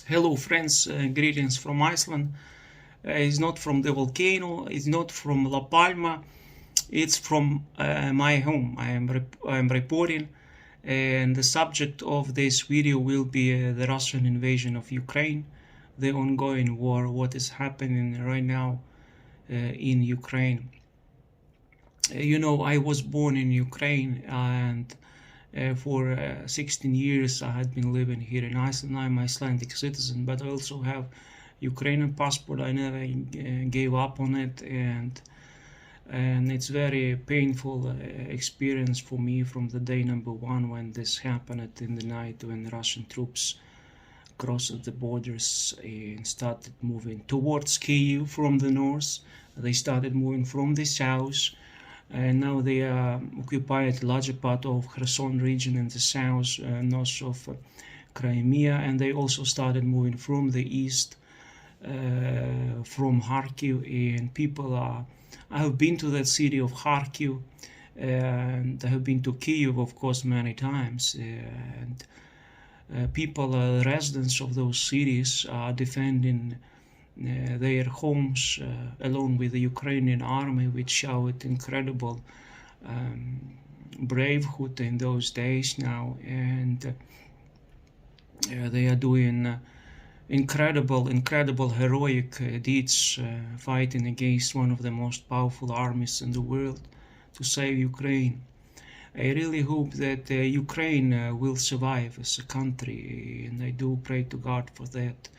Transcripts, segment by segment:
Hello friends, greetings from Iceland. It's not from the volcano, it's not from La Palma, it's from my home. I am reporting, and the subject of this video will be the Russian invasion of Ukraine, the ongoing war, what is happening right now in Ukraine. I was born in Ukraine, and for 16 years I had been living here in Iceland. I'm Icelandic citizen, but I also have Ukrainian passport. I never gave up on it, and it's very painful experience for me from the day number one when this happened in the night when Russian troops crossed the borders and started moving towards Kyiv from the north. They started moving from the south, and now they occupied a larger part of Kherson region in the south, north of Crimea, and they also started moving from the east, from Kharkiv, and people are. I have been to that city of Kharkiv, and I have been to Kyiv, of course, many times, and people, residents of those cities, are defending their homes along with the Ukrainian army, which showed incredible bravehood in those days now, and they are doing incredible heroic deeds, fighting against one of the most powerful armies in the world to save Ukraine. I really hope that Ukraine will survive as a country, and I do pray to God for that.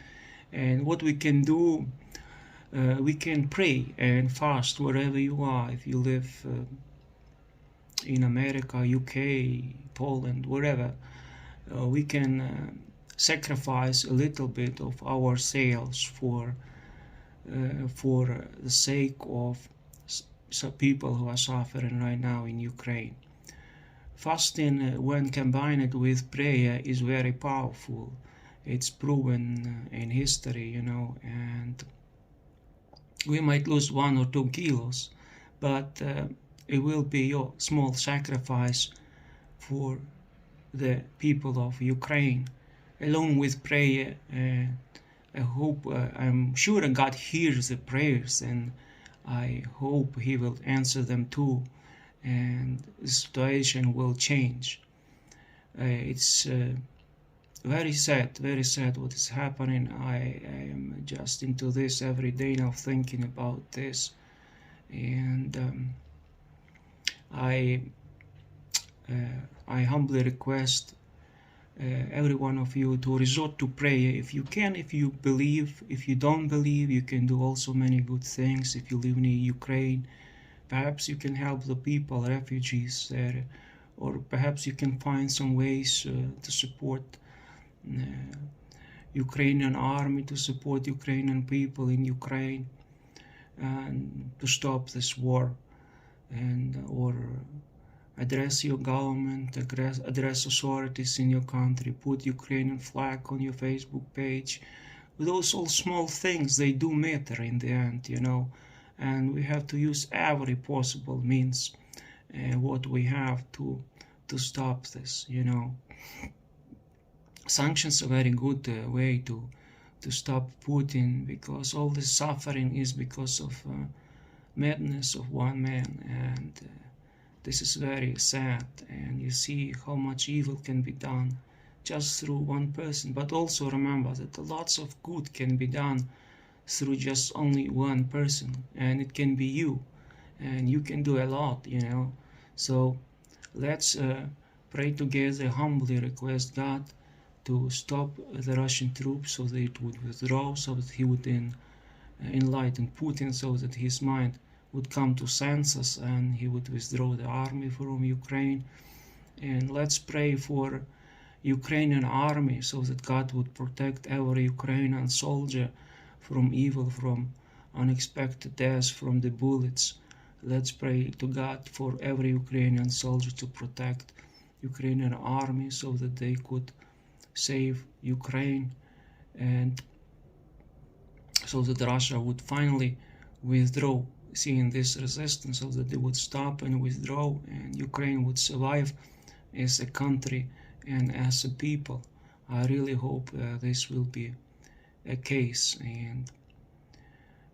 And what we can do, we can pray and fast wherever you are. If you live in America, UK, Poland, wherever, we can sacrifice a little bit of our sales for the sake of some people who are suffering right now in Ukraine. Fasting, when combined with prayer, is very powerful. It's proven in history, and we might lose 1 or 2 kilos, but it will be your small sacrifice for the people of Ukraine. Along with prayer, I hope, I'm sure God hears the prayers, and I hope He will answer them too, and the situation will change. It's very sad what is happening. I am just into this every day now, thinking about this, and I humbly request every one of you to resort to prayer if you can, if you believe. If you don't believe, you can do also many good things. If you live near Ukraine, perhaps you can help the people, refugees there, or perhaps you can find some ways to support Ukrainian army, to support Ukrainian people in Ukraine, and to stop this war, and or address your government, address authorities in your country, put Ukrainian flag on your Facebook page. Those all small things, they do matter in the end, and we have to use every possible means what we have to stop this. Sanctions are a very good way to stop Putin, because all this suffering is because of madness of one man, and this is very sad. And you see how much evil can be done just through one person. But also remember that lots of good can be done through just only one person, and it can be you, and you can do a lot. So let's pray together, humbly request God to stop the Russian troops so that it would withdraw, so that He would enlighten Putin, so that his mind would come to senses and he would withdraw the army from Ukraine. And let's pray for Ukrainian army, so that God would protect every Ukrainian soldier from evil, from unexpected death, from the bullets. Let's pray to God for every Ukrainian soldier to protect Ukrainian army, so that they could save Ukraine, and so that Russia would finally withdraw, seeing this resistance, so that they would stop and withdraw, and Ukraine would survive as a country and as a people. I really hope this will be case. And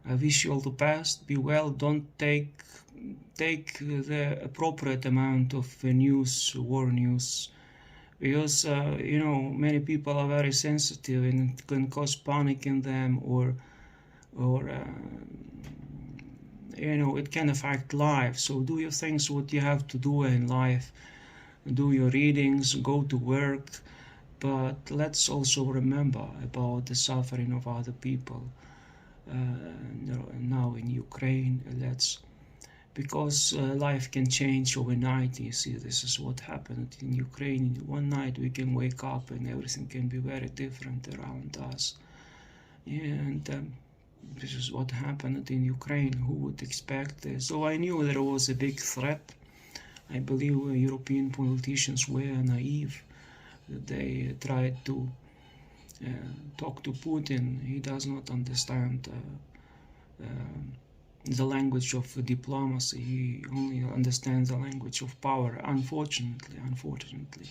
I wish you all the best. Be well. Don't take the appropriate amount of news, war news, because many people are very sensitive and it can cause panic in them, or it can affect life. So do your things, what you have to do in life. Do your readings, go to work, but let's also remember about the suffering of other people now in Ukraine. Because life can change overnight. You see, this is what happened in Ukraine. One night we can wake up and everything can be very different around us. And this is what happened in Ukraine. Who would expect this? So I knew there was a big threat. I believe European politicians were naive. They tried to talk to Putin. He does not understand the language of diplomacy. He only understands the language of power, unfortunately.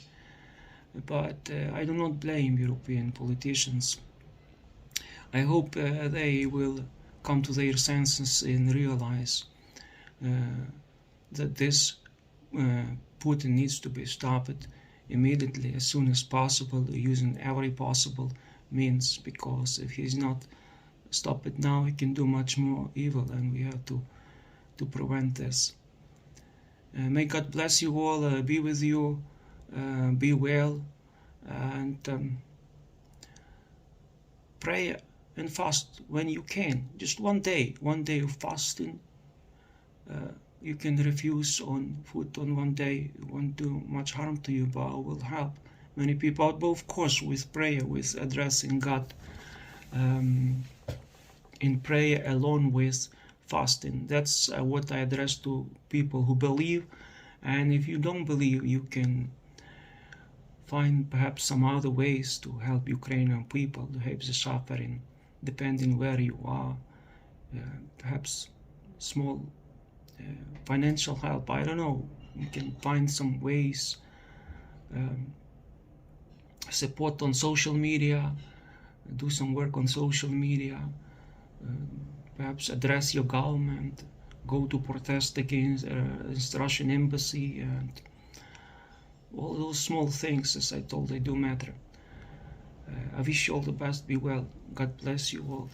But I do not blame European politicians. I hope they will come to their senses and realize that this Putin needs to be stopped immediately, as soon as possible, using every possible means, because if he's not stop it now, he can do much more evil, and we have to prevent this. May God bless you all, be with you, be well, and pray and fast when you can. Just one day of fasting. You can refuse on food on one day. It won't do much harm to you, but it will help many people. But of course, with prayer, with addressing God, in prayer along with fasting. That's what I address to people who believe. And if you don't believe, you can find perhaps some other ways to help Ukrainian people, to help the suffering, depending where you are. Perhaps small financial help, I don't know. You can find some ways. Support on social media, do some work on social media, perhaps address your government, go to protest against the Russian embassy, and all those small things, as I told, they do matter. I wish you all the best. Be well. God bless you all.